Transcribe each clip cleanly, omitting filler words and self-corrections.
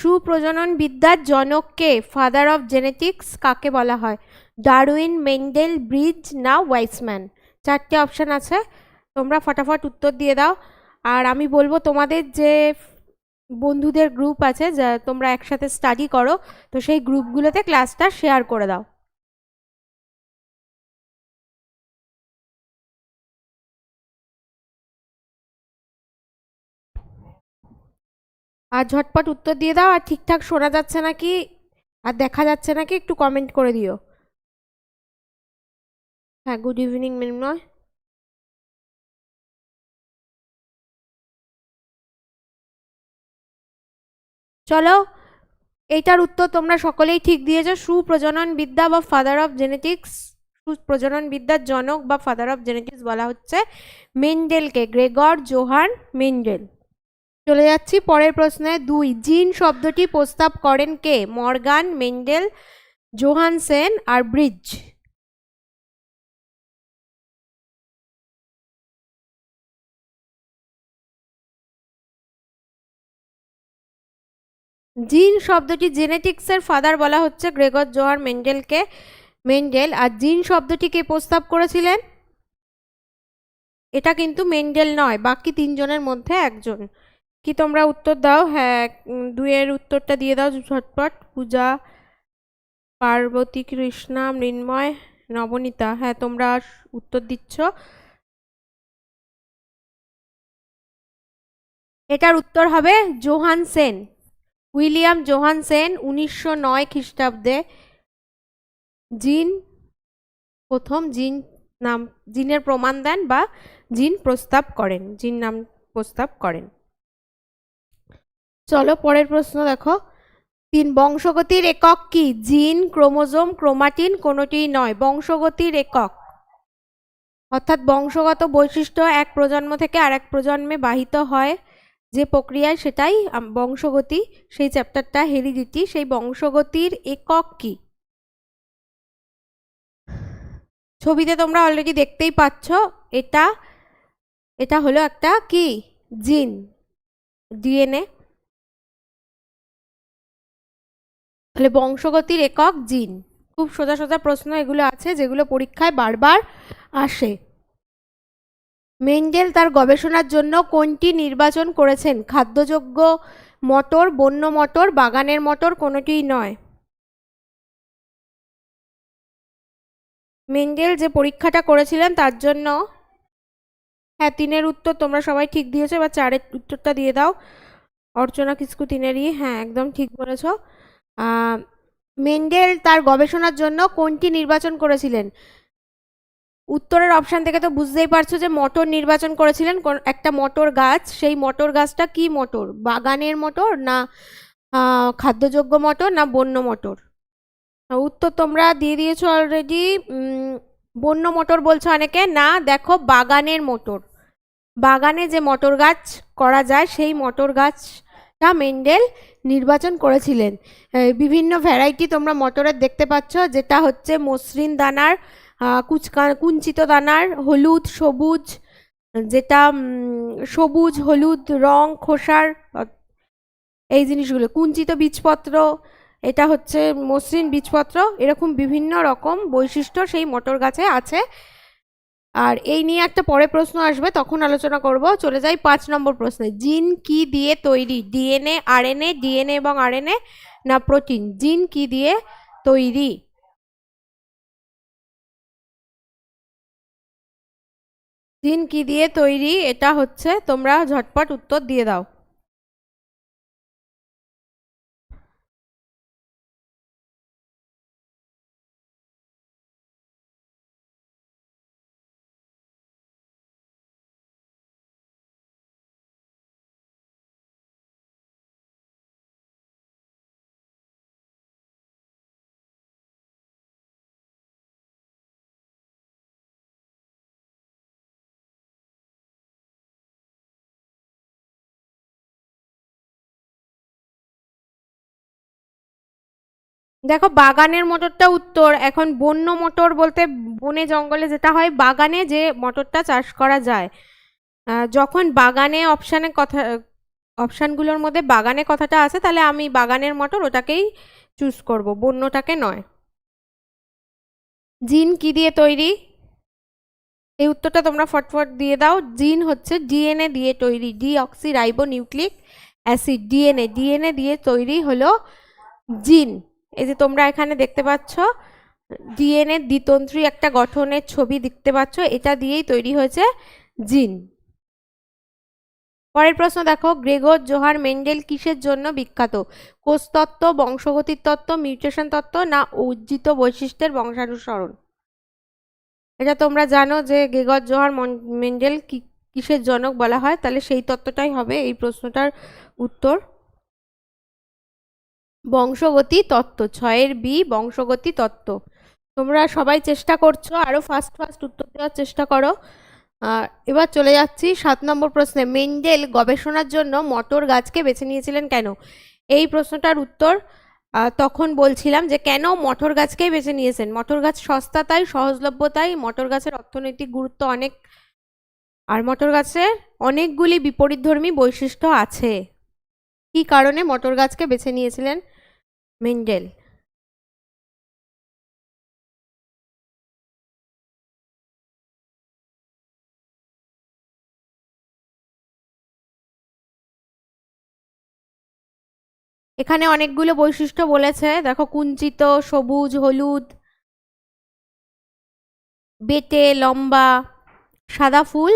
সুপ্রজনন বিদ্যার জনককে, father of genetics কাকে বলা হয়? ডারউইন, মেন্ডেল, ব্রিজ না ওয়াইসম্যান? চারটে অপশান আছে, তোমরা ফটাফট উত্তর দিয়ে দাও। আর আমি বলবো তোমাদের যে বন্ধুদের গ্রুপ আছে, যা তোমরা একসাথে স্টাডি করো, তো সেই গ্রুপগুলোতে ক্লাসটা শেয়ার করে দাও। আর ঝটপট উত্তর দিয়ে দাও। আর ঠিকঠাক শোনা যাচ্ছে নাকি আর দেখা যাচ্ছে নাকি একটু কমেন্ট করে দিও। হ্যাঁ, গুড ইভিনিং মৃন্ময়। চলো, এইটার উত্তর তোমরা সকলেই ঠিক দিয়েছো। সুপ্রজনন বিদ্যা বা ফাদার অফ জেনেটিক্স, সুপ্রজনন বিদ্যার জনক বা ফাদার অফ জেনেটিক্স বলা হচ্ছে মেন্ডেলকে, গ্রেগর জোহান মেন্ডেল। চলে যাচ্ছি পরের প্রশ্নে। 2, জিন শব্দটি প্রস্তাব করেন কে? মর্গান, মেন্ডেল, জোহানসেন আর ব্রিজ? জিন শব্দটি, জেনেটিক্সের ফাদার বলা হচ্ছে গ্রেগর জোহান মেন্ডেলকে, মেন্ডেল। আর জিন শব্দটি কে প্রস্তাব করেছিলেন? এটা কিন্তু মেন্ডেল নয়, বাকি তিনজনের মধ্যে একজন। কি তোমরা উত্তর দাও? হ্যাঁ, 2 এর উত্তরটা দিয়ে দাও ঝটপট। পূজা, পার্বতী, কৃষ্ণা, মৃন্ময়, নবনীতা। হ্যাঁ, তোমরা উত্তর দিচ্ছ। এটার উত্তর হবে জোহানসেন। উইলিয়াম জোহানসেন 1909 খ্রিস্টাব্দে জিন, প্রথম জিন নাম, জিনের প্রমাণ দেন বা জিন প্রস্তাব করেন, জিন নাম প্রস্তাব করেন। চলো পরের প্রশ্ন দেখো। 3, বংশগতির একক কি? জিন, ক্রোমোজোম, ক্রোমাটিন কোনোটিই নয়। বংশগতির একক অর্থাৎ বংশগত বৈশিষ্ট্য এক প্রজন্ম থেকে আরেক প্রজন্মে বাহিত হয় যে প্রক্রিয়ায়, সেটাই বংশগতি। সেই চ্যাপ্টারটা হেরিডিটি। সেই বংশগতির একক কি? ছবিতে তোমরা অলরেডি দেখতেই পাচ্ছ, এটা এটা হলো একটা কি জিন, ডিএনএ। তাহলে বংশগতির একক জিন। খুব সোজা সোজা প্রশ্ন এগুলো আছে, যেগুলো পরীক্ষায় বারবার আসে। মেন্ডেল তার গবেষণার জন্য কোনটি নির্বাচন করেছেন? খাদ্যযোগ্য মটর, বন্য মটর, বাগানের মটর কোনোটিই নয়। মেন্ডেল যে পরীক্ষাটা করেছিলেন তার জন্য, হ্যাঁ 3 উত্তর তোমরা সবাই ঠিক দিয়েছো। এবার 4 উত্তরটা দিয়ে দাও। অর্চনা কিসকু 3, হ্যাঁ একদম ঠিক বলেছ। মেন্ডেল তার গবেষণার জন্য কোনটি নির্বাচন করেছিলেন? উত্তরের অপশান থেকে তো বুঝতেই পারছো যে মটর নির্বাচন করেছিলেন, একটা মটর গাছ। সেই মটর গাছটা কি মটর? বাগানের মটর না খাদ্যযোগ্য মটর না বন্য মটর? উত্তর তোমরা দিয়ে দিয়েছো অলরেডি। বন্য মটর বলছো অনেকে, না দেখো বাগানের মটর। বাগানে যে মটর গাছ করা যায় সেই মটর গাছটা মেন্ডেল নির্বাচন করেছিলেন। বিভিন্ন ভ্যারাইটি তোমরা মটরের দেখতে পাচ্ছ, যেটা হচ্ছে মসৃণ দানার, কুঞ্চিত দানার, হলুদ, সবুজ, যেটা সবুজ হলুদ রং খোসার, এই জিনিসগুলো, কুঞ্চিত বীজপত্র, এটা হচ্ছে মসৃণ বীজপত্র। এরকম বিভিন্ন রকম বৈশিষ্ট্য সেই মটর গাছে আছে। আর এই নিয়ে একটা পরে প্রশ্ন আসবে, তখন আলোচনা করব। চলে যাই 5 নম্বর প্রশ্নে। জিন কি দিয়ে তৈরি? ডিএনএ, আরএনএ, ডিএনএ এবং আরএনএ না প্রোটিন? জিন কি দিয়ে তৈরি? জিন কি দিয়ে তৈরি? এটা হচ্ছে, তোমরা ঝটপট উত্তর দিয়ে দাও। দেখো বাগানের মটরটা উত্তর। এখন বন্য মটর বলতে বনে জঙ্গলে যেটা হয়, বাগানে যে মটরটা চাষ করা যায়। যখন বাগানে অপশানগুলোর মধ্যে বাগানে কথাটা আছে, তাহলে আমি বাগানের মটর ওটাকেই চুজ করব, বন্যটাকে নয়। জিন কি দিয়ে তৈরি? এই উত্তরটা তোমরা ফটফট দিয়ে দাও। জিন হচ্ছে ডিএনএ দিয়ে তৈরি, deoxy ribo nucleic acid, DNA দিয়ে তৈরি হলো জিন। এই যে তোমরা এখানে দেখতে পাচ্ছ ডিএনএ দ্বিতন্ত্রী একটা গঠনের ছবি দেখতে পাচ্ছ, এটা দিয়েই তৈরি হয়েছে জিন। পরের প্রশ্ন দেখো, গ্রেগর জোহার মেন্ডেল কিসের জন্য বিখ্যাত? কোষতত্ত্ব, বংশগতির তত্ত্ব, মিউটেশন তত্ত্ব না উজ্জিত বৈশিষ্ট্যের বংশানুসরণ? এটা তোমরা জানো যে গ্রেগর জোহার মেন্ডেল কিসের জনক বলা হয়, তাহলে সেই তত্ত্বটাই হবে এই প্রশ্নটার উত্তর। বংশগতি তত্ত্ব, 6-এর বি বংশগতি তত্ত্ব। তোমরা সবাই চেষ্টা করছো, আরো ফাস্ট উত্তর দেওয়ার চেষ্টা করো। এবার চলে যাচ্ছি 7 নম্বর প্রশ্নে। মেন্ডেল গবেষণার জন্য মটর গাছকে বেছে নিয়েছিলেন কেন? এই প্রশ্নটার উত্তর তখন বলছিলাম যে কেন মটর গাছকেই বেছে নিয়েছেন। মটর গাছ সস্তা তাই, সহজলভ্য তাই, মটর গাছের অর্থনৈতিক গুরুত্ব অনেক, আর মটর গাছের অনেকগুলি বিপরীতধর্মী বৈশিষ্ট্য আছে। কি কারণে মটর গাছকে বেছে নিয়েছিলেন মেন্ডেল? এখানে অনেকগুলো বৈশিষ্ট্য বলেছে, দেখো কুঞ্চিত, সবুজ, হলুদ, বেটে, লম্বা, সাদা ফুল,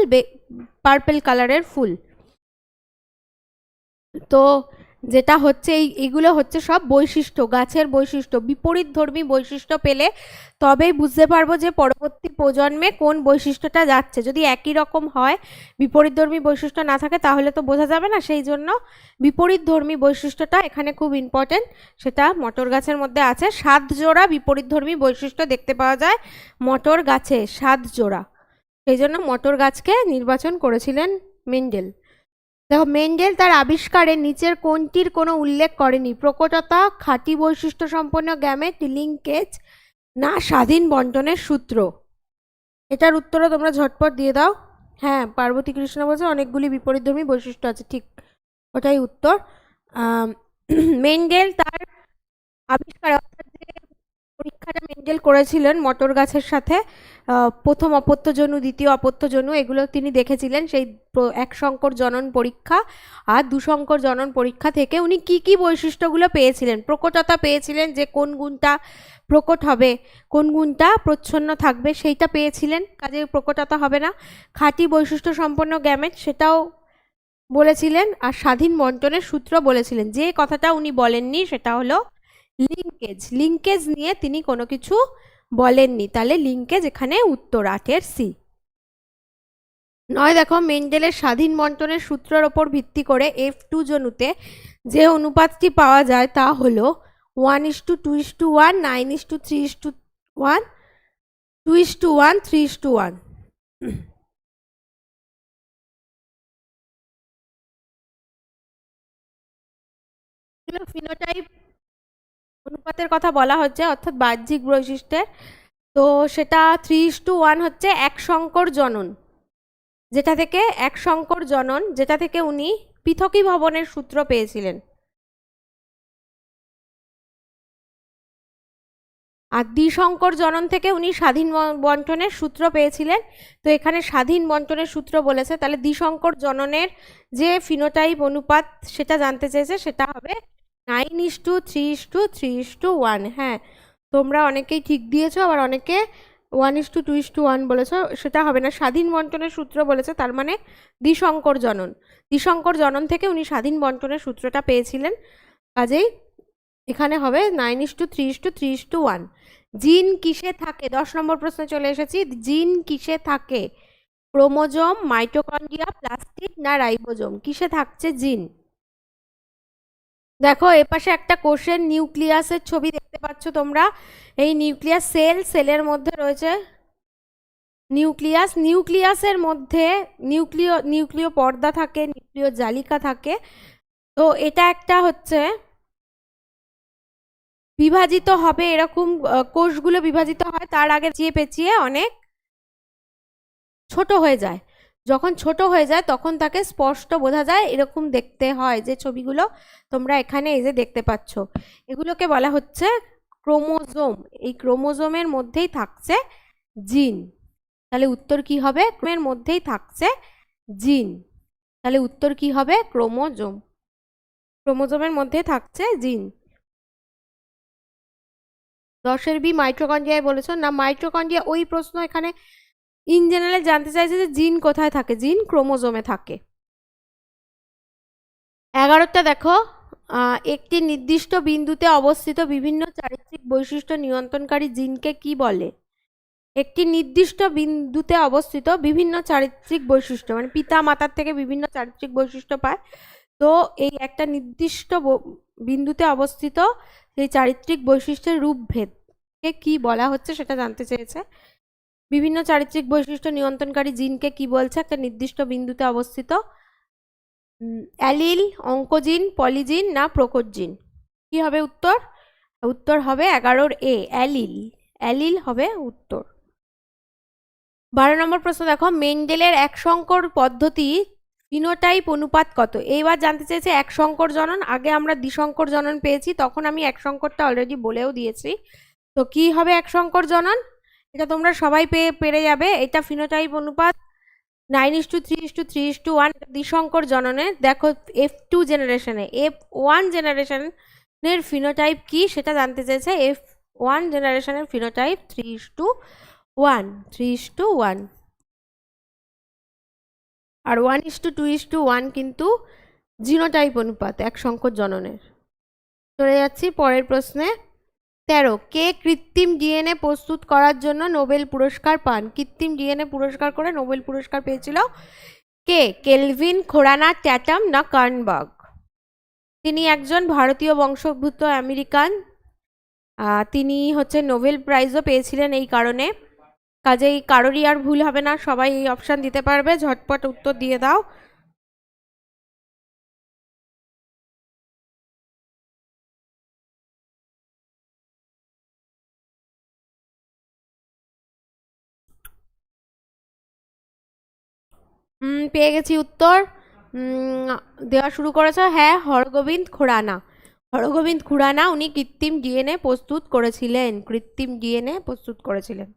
পার্পল কালারের ফুল। তো যেটা হচ্ছে এইগুলো হচ্ছে সব বৈশিষ্ট্য, গাছের বৈশিষ্ট্য। বিপরীতধর্মী বৈশিষ্ট্য পেলে তবেই বুঝতে পারবো যে পরবর্তী প্রজন্মে কোন বৈশিষ্ট্যটা যাচ্ছে। যদি একই রকম হয়, বিপরীতধর্মী বৈশিষ্ট্য না থাকে, তাহলে তো বোঝা যাবে না। সেই জন্য বিপরীতধর্মী বৈশিষ্ট্যটা এখানে খুব ইম্পর্টেন্ট, সেটা মটর গাছের মধ্যে আছে। 7 জোড়া বিপরীতধর্মী বৈশিষ্ট্য দেখতে পাওয়া যায় মটর গাছে, 7 জোড়া। সেই জন্য মটর গাছকে নির্বাচন করেছিলেন মেন্ডেল। দেখো, মেন্ডেল তার আবিষ্কারের নিচের কোনটির কোনো উল্লেখ করেনি? প্রকটতা, খাঁটি বৈশিষ্ট্য সম্পন্ন গ্যামেট, লিঙ্কেজ না স্বাধীন বন্টনের সূত্র? এটার উত্তরও তোমরা ঝটপট দিয়ে দাও। হ্যাঁ, পার্বতী কৃষ্ণ বলছে অনেকগুলি বিপরীতধর্মী বৈশিষ্ট্য আছে, ঠিক, ওটাই উত্তর। মেন্ডেল তার আবিষ্কার, অর্থাৎ যে পরীক্ষাটা মেন্ডেল করেছিলেন মটর গাছের সাথে, প্রথম অপত্যজনু, দ্বিতীয় অপত্যজনু, এগুলো তিনি দেখেছিলেন সেই 1 সংকর জনন পরীক্ষা আর 2 সংকর জনন পরীক্ষা থেকে উনি কি কি বৈশিষ্ট্যগুলো পেয়েছিলেন? প্রকটতা পেয়েছিলেন, যে কোন গুণটা প্রকট হবে, কোন গুণটা প্রচ্ছন্ন থাকবে, সেইটা পেয়েছিলেন, কাজে প্রকটতা হবে না। খাঁটি বৈশিষ্ট্য সম্পন্ন গ্যামেট, সেটাও বলেছিলেন। আর স্বাধীন বন্টনের সূত্র বলেছিলেন। যে কথাটা উনি বলেননি সেটা হলো লিঙ্কেজ নিয়ে তিনি কোনো কিছু বলেননি, তাহলে লিঙ্কেজ এখানে উত্তর, 8-এর সি। 9 দেখো, মেন্ডেলের স্বাধীন বন্টনের সূত্রের ওপর ভিত্তি করে F2 জনুতে যে অনুপাতটি পাওয়া যায় তা হলো 1:2:1, 9:3:1, 2:1, 3:1। ফিনোটাইপ অনুপাতের কথা বলা হচ্ছে, অর্থাৎ বাহ্যিক বৈশিষ্ট্যের। তো সেটা 3:1 হচ্ছে 1 সংকর জনন, যেটা থেকে উনি পৃথকীভবনের সূত্র পেয়েছিলেন। আর দ্বিসংকর জনন থেকে উনি স্বাধীন বন্টনের সূত্র পেয়েছিলেন। তো এখানে স্বাধীন বন্টনের সূত্র বলেছে, তাহলে দ্বিসংকর জননের যে ফিনোটাইপ অনুপাত সেটা জানতে চেয়েছে, সেটা হবে 9:3:3:1। হ্যাঁ, তোমরা অনেকেই ঠিক দিয়েছো, আবার অনেকে 1:2:1 বলেছো, সেটা হবে না। স্বাধীন বন্টনের সূত্র বলেছে, তার মানে দ্বিসংকর জনন থেকে উনি স্বাধীন বন্টনের সূত্রটা পেয়েছিলেন, কাজেই এখানে হবে 9:3:3:1। জিন কিসে থাকে? 10 নম্বর প্রশ্নে চলে এসেছি। জিন কিসে থাকে? ক্রোমোজোম, মাইটোকন্ড্রিয়া, প্লাস্টিড না রাইবোজোম? কিসে থাকছে জিন? দেখো, এপাশে একটা কোষের নিউক্লিয়াসের ছবি দেখতে পাচ্ছ তোমরা। এই নিউক্লিয়াস, সেলের মধ্যে রয়েছে নিউক্লিয়াসের মধ্যে নিউক্লিয় পর্দা থাকে, নিউক্লিয় জালিকা থাকে। তো এটা একটা হচ্ছে বিভাজিত হবে, এরকম কোষগুলো বিভাজিত হয়, তার আগে পেঁচিয়ে অনেক ছোট হয়ে যায়। যখন ছোট হয়ে যায় তখন তাকে স্পষ্ট বোঝা যায়, এরকম দেখতে হয়। যে ছবিগুলো তোমরা এখানে এই যে দেখতে পাচ্ছ, এগুলোকে বলা হচ্ছে ক্রোমোজোম। এই ক্রোমোজোমের মধ্যেই থাকছে জিন। তাহলে উত্তর কি হবে? ক্রোমের মধ্যেই থাকছে জিন। তাহলে উত্তর কি হবে? ক্রোমোজোম। ক্রোমোজোমের মধ্যে থাকছে জিন। 10-এর বি মাইটোকন্ড্রিয়ায় বলেছ না, মাইটোকন্ড্রিয়া ওই প্রশ্ন এখানে ইন জেনারেল জানতে চাইছে যে জিন কোথায় থাকে। জিন ক্রোমোজোমে থাকে। 11টা দেখো, একটি নির্দিষ্ট বিন্দুতে অবস্থিত বিভিন্ন চারিত্রিক বৈশিষ্ট্য নিয়ন্ত্রণকারী জিনকে কি বলে? একটি নির্দিষ্ট বিন্দুতে অবস্থিত বিভিন্ন চারিত্রিক বৈশিষ্ট্য, মানে পিতা মাতার থেকে বিভিন্ন চারিত্রিক বৈশিষ্ট্য পায়। তো এই একটা নির্দিষ্ট বিন্দুতে অবস্থিত সেই চারিত্রিক বৈশিষ্ট্যের রূপভেদকে কি বলা হচ্ছে সেটা জানতে চেয়েছে। বিভিন্ন চারিত্রিক বৈশিষ্ট্য নিয়ন্ত্রণকারী জিনকে কি বলছে একটা নির্দিষ্ট বিন্দুতে অবস্থিত? অ্যালিল, অঙ্কোজিন, পলিজিন না প্রকট জিন? কি হবে উত্তর? উত্তর হবে 11-র এ, অ্যালিল। অ্যালিল হবে উত্তর। 12 নম্বর প্রশ্ন দেখো, মেন্ডেলের এক সংকর পদ্ধতি ফিনোটাইপ অনুপাত কত? এইবার জানতে চেয়েছে এক সংকর জনন। আগে আমরা দ্বিসংকর জনন পেয়েছি, তখন আমি এক সংকরটা অলরেডি বলেও দিয়েছি। তো কি হবে এক সংকর জনন? এটা তোমরা সবাই পেরে যাবে। এটা ফিনোটাইপ অনুপাত 9:3:3:1। দ্বিসংকর জননে দেখো F2 জেনারেশনে, F1 জেনারেশনের ফিনোটাইপ কি সেটা জানতে চেয়েছে। F1 জেনারেশনের ফিনোটাইপ 3:1, 3:1। আর 1:2:1 কিন্তু জিনোটাইপ অনুপাত এক সংকর জননের। চলে যাচ্ছি পরের প্রশ্নে। 13, কে কৃত্রিম ডিএনএ প্রস্তুত করার জন্য নোবেল পুরস্কার পান? কৃত্রিম ডিএনএ পুরস্কার করে নোবেল পুরস্কার পেয়েছিল কে? কেলভিন, খোরানা, ট্যাটাম না কার্নবার্গ? তিনি একজন ভারতীয় বংশোদ্ভূত আমেরিকান। তিনি হচ্ছে নোবেল প্রাইজও পেয়েছিলেন এই কারণে। কাজেই কারোরই আর ভুল হবে না, সবাই এই অপশান দিতে পারবে। ঝটপট উত্তর দিয়ে দাও। পেয়ে গেছি উত্তর। দেওয়া শুরু করেছ। হ্যাঁ, হরগোবিন্দ খুরানা। হরগোবিন্দ খুরানা উনি কৃত্রিম ডিএনএ প্রস্তুত করেছিলেন। কৃত্রিম ডিএনএ প্রস্তুত করেছিলেন।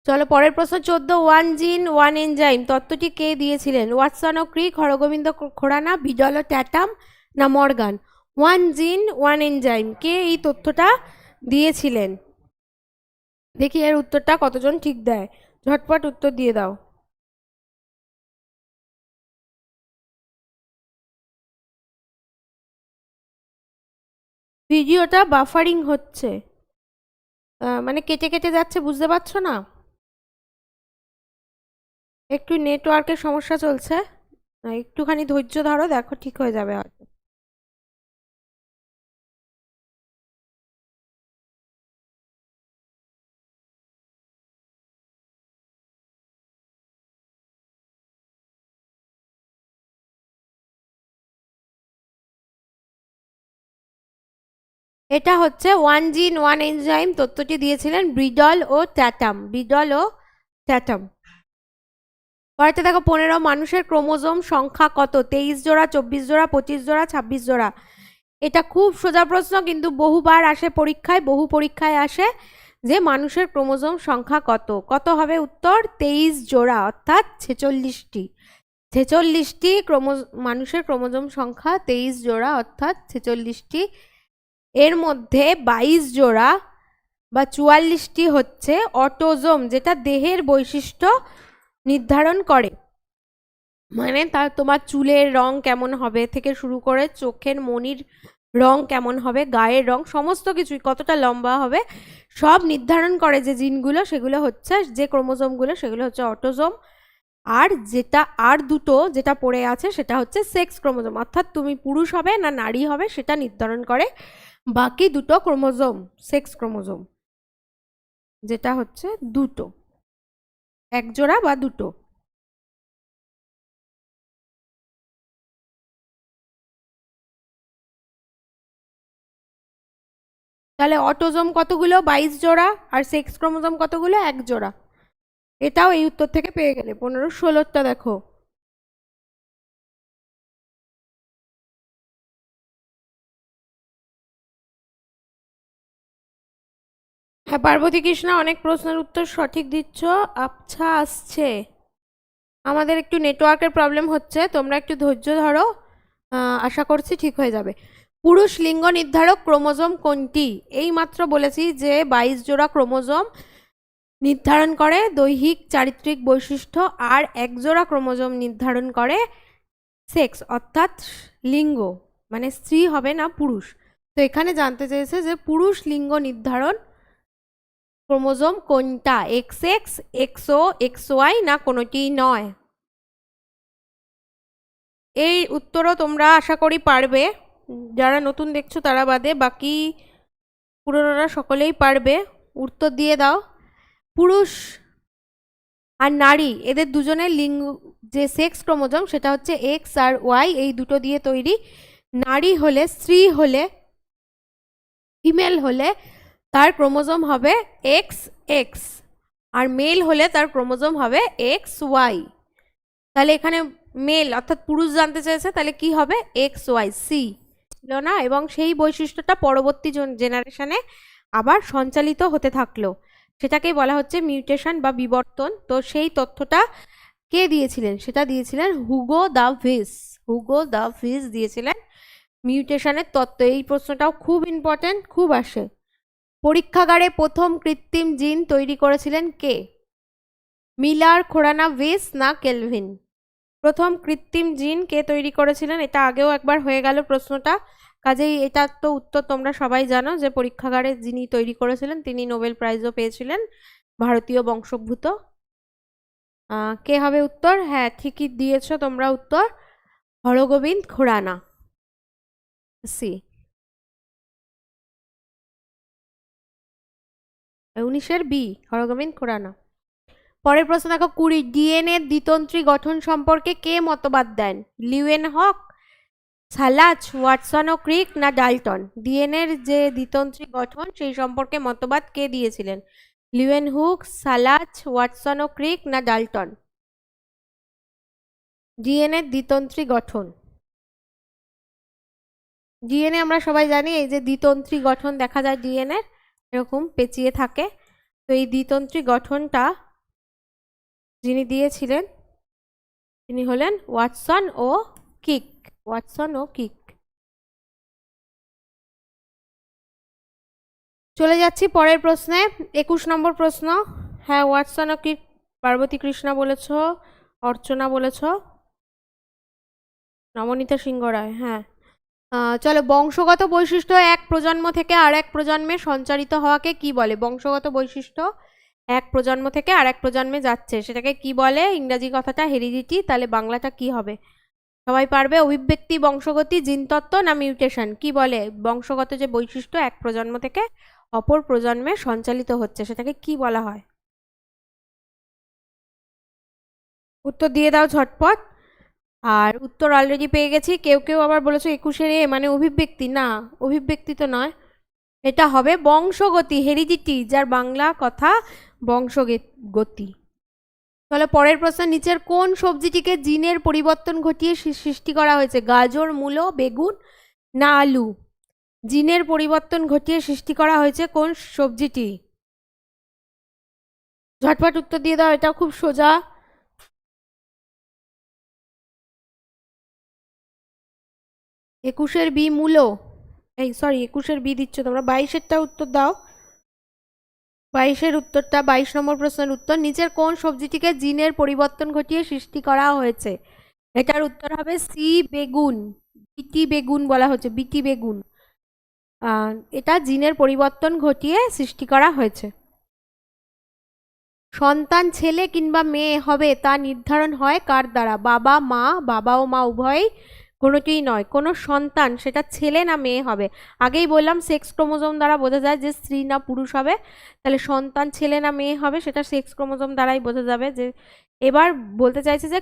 চলো পরের প্রশ্ন 14, ওয়ান জিন ওয়ান এনজাইম তত্ত্বটি কে দিয়েছিলেন? ওয়াটসন ও ক্রিক, হরগোবিন্দ খুরানা, বিডল ও ট্যাটাম না মর্গান? ওয়ান জিন ওয়ান এনজাইম, কে এই তথ্যটা দিয়েছিলেন? দেখি এর উত্তরটা কতজন ঠিক দেয়। ঝটপট উত্তর দিয়ে দাও। ভিডিওটা বাফারিং হচ্ছে, মানে কেটে কেটে যাচ্ছে, বুঝতে পারছো না? একটু নেটওয়ার্কের সমস্যা চলছে, একটুখানি ধৈর্য ধরো, দেখো ঠিক হয়ে যাবে হয়তো। এটা হচ্ছে ওয়ান জিন ওয়ান এনজাইম তত্ত্বটি দিয়েছিলেন ব্রিডল ও ট্যাটাম। ব্রিডল ও ট্যাটাম। পরেতে দেখো 15, মানুষের ক্রোমোজোম সংখ্যা কত? 23 জোড়া, 24 জোড়া, 25 জোড়া, 26 জোড়া? এটা খুব সোজা প্রশ্ন, কিন্তু বহুবার আসে পরীক্ষায়, বহু পরীক্ষায় আসে যে মানুষের ক্রোমোজোম সংখ্যা কত? কত হবে উত্তর? 23 জোড়া, অর্থাৎ 46টি। 46টি মানুষের ক্রোমোজোম সংখ্যা 23 জোড়া, অর্থাৎ 46টি। এর মধ্যে 22 জোড়া বা 44টি হচ্ছে অটোজোম, যেটা দেহের বৈশিষ্ট্য নির্ধারণ করে। মানে তোমার চুলের রং কেমন হবে থেকে শুরু করে চোখের মনির রং কেমন হবে, গায়ের রং, সমস্ত কিছুই, কতটা লম্বা হবে, সব নির্ধারণ করে যে জিনগুলো, সেগুলো হচ্ছে, যে ক্রোমোজোমগুলো, সেগুলো হচ্ছে অটোজোম। আর দুটো যেটা পড়ে আছে সেটা হচ্ছে সেক্স ক্রোমোজোম, অর্থাৎ তুমি পুরুষ হবে না নারী হবে সেটা নির্ধারণ করে বাকি দুটো ক্রোমোজোম, সেক্স ক্রোমোজোম, যেটা হচ্ছে দুটো, এক জোড়া বা দুটো। তাহলে অটোজোম কতগুলো? 22 জোড়া। আর সেক্স ক্রোমোজোম কতগুলো? এক জোড়া। এটাও এই উত্তর থেকে পেয়ে গেলে। 15-16টা দেখো। হ্যাঁ পার্বতী কৃষ্ণা, অনেক প্রশ্নের উত্তর সঠিক দিচ্ছ। আচ্ছা আসছে। আমাদের একটু নেটওয়ার্কের প্রবলেম হচ্ছে, তোমরা একটু ধৈর্য ধরো, আশা করছি ঠিক হয়ে যাবে। পুরুষ লিঙ্গ নির্ধারক ক্রোমোজোম কোনটি? এই মাত্র বলেছি যে 22 জোড়া ক্রোমোজোম নির্ধারণ করে দৈহিক চারিত্রিক বৈশিষ্ট্য, আর 1 জোড়া ক্রোমোজোম নির্ধারণ করে সেক্স, অর্থাৎ লিঙ্গ, মানে স্ত্রী হবে না পুরুষ। তো এখানে জানতে চেয়েছে যে পুরুষ লিঙ্গ নির্ধারণ ক্রোমোজোম কোনটা, XX, XO, XY না কোনোটিই নয়। এই উত্তরও তোমরা আশা করি পারবে, যারা নতুন দেখছো তারা বাদে বাকি পুরনোরা সকলেই পারবে। উত্তর দিয়ে দাও। পুরুষ আর নারী এদের দুজনের লিঙ্গ যে সেক্স ক্রোমোজোম সেটা হচ্ছে এক্স আর ওয়াই, এই দুটো দিয়ে তৈরি। নারী হলে, স্ত্রী হলে, ফিমেল হলে তার ক্রোমোজোম হবে এক্স এক্স, আর মেল হলে তার ক্রোমোজোম হবে এক্স ওয়াই। তাহলে এখানে মেল অর্থাৎ পুরুষ জানতে চেয়েছে, তাহলে কি হবে এক্স ওয়াই, সি ছিল না, এবং সেই বৈশিষ্ট্যটা পরবর্তী জেনারেশনে আবার সঞ্চালিত হতে থাকলো, সেটাকেই বলা হচ্ছে মিউটেশন বা বিবর্তন। তো সেই তথ্যটা কে দিয়েছিলেন? সেটা দিয়েছিলেন হুগো দা ভিস। হুগো দা ভিস দিয়েছিলেন মিউটেশনের তত্ত্ব। এই প্রশ্নটাও খুব ইম্পর্টেন্ট, খুব আসে। পরীক্ষাগারে প্রথম কৃত্রিম জিন তৈরি করেছিলেন কে? মিলার, খোরানা, ভিস না কেলভিন? প্রথম কৃত্রিম জিন কে তৈরি করেছিলেন? এটা আগেও একবার হয়ে গেল প্রশ্নটা, কাজেই এটার তো উত্তর তোমরা সবাই জানো যে পরীক্ষাগারে যিনি তৈরি করেছিলেন তিনি নোবেল প্রাইজও পেয়েছিলেন, ভারতীয় বংশোদ্ভূত। কে হবে উত্তর? হ্যাঁ ঠিকই দিয়েছো তোমরা উত্তর, হরগোবিন্দ খুরানা, সি। 19-এর বি, হরগোবিন্দ খুরানা। পরের প্রশ্ন দেখো 20, ডিএনএ দ্বিতন্ত্রী গঠন সম্পর্কে কে মতবাদ দেন? লিউয়েনহক, সালাচ, ওয়াটসন ও ক্রিক না ডাল্টন? ডিএনএর যে দ্বিতন্ত্রী গঠন সেই সম্পর্কে মতবাদ কে দিয়েছিলেন? লিউয়েনহুক, সালাচ, ওয়াটসন ও ক্রিক না ডাল্টন? ডিএনএর দ্বিতন্ত্রী গঠন, ডিএনএ আমরা সবাই জানি এই যে দ্বিতন্ত্রী গঠন দেখা যায় ডিএনএ এরকম পেঁচিয়ে থাকে, তো এই দ্বিতন্ত্রী গঠনটা যিনি দিয়েছিলেন তিনি হলেন ওয়াটসন ও কিক। ওয়াটসন ও কিক। চলে যাচ্ছি পরের প্রশ্নে, 21 নম্বর প্রশ্ন। হ্যাঁ ওয়াটসন ও কিক, পার্বতী কৃষ্ণা বলেছ, অর্চনা বলেছ, নবনীতা সিংহ রায়। হ্যাঁ চলো, বংশগত বৈশিষ্ট্য এক প্রজন্ম থেকে আর এক প্রজন্মে সঞ্চারিত হওয়াকে কি বলে? বংশগত বৈশিষ্ট্য এক প্রজন্ম থেকে আর এক প্রজন্মে যাচ্ছে, সেটাকে কি বলে? ইংরাজি কথাটা হেরিডিটি, তাহলে বাংলাটা কি হবে? সবাই পারবে। অভিব্যক্তি, বংশগতি, জিনতত্ত্ব না মিউটেশন? কি বলে বংশগত যে বৈশিষ্ট্য এক প্রজন্ম থেকে অপর প্রজন্মে সঞ্চালিত হচ্ছে সেটাকে কি বলা হয়? উত্তর দিয়ে দাও ঝটপট। আর উত্তর অলরেডি পেয়ে গেছি। কেউ কেউ আবার বলেছো 21-এর এ মানে অভিব্যক্তি, না অভিব্যক্তি তো নয়, এটা হবে বংশগতি, হেরিডিটি, যার বাংলা কথা বংশগতি। তাহলে পরের প্রশ্ন, নিচের কোন সবজিটিকে জিনের পরিবর্তন ঘটিয়ে সৃষ্টি করা হয়েছে? গাজর, মূলো, বেগুন না আলু? জিনের পরিবর্তন ঘটিয়ে সৃষ্টি করা হয়েছে কোন সবজিটি? ঝটপট উত্তর দিয়ে দাও, এটা খুব সোজা। 21-এর বি মূলো, এই সরি 21-এর বি দিচ্ছ তোমরা, 22-এরটা উত্তর দাও। 22-এর উত্তরটা, 22 নম্বর প্রশ্নের উত্তর, নিচের কোন সবজিটিকে জিনের পরিবর্তন ঘটিয়ে সৃষ্টি করা হয়েছে? এটার উত্তর হবে সি, বেগুন। বিটি বেগুন বলা হচ্ছে, বিটি বেগুন, এটা জিনের পরিবর্তন ঘটিয়ে সৃষ্টি করা হয়েছে। সন্তান ছেলে কিংবা মেয়ে হবে তা নির্ধারণ হয় কার দ্বারা? বাবা, মা, বাবা ও মা উভয়ই, কোনোটিই নয়। কোনো সন্তান সেটা ছেলে না মেয়ে হবে, আগেই বললাম সেক্স ক্রোমোজোম দ্বারা বোঝা যায় যে স্ত্রী না পুরুষ হবে, তাহলে সন্তান ছেলে না মেয়ে হবে সেটা সেক্স ক্রোমোজোম দ্বারাই বোঝা যাবে। যে এবার বলতে চাইছে যে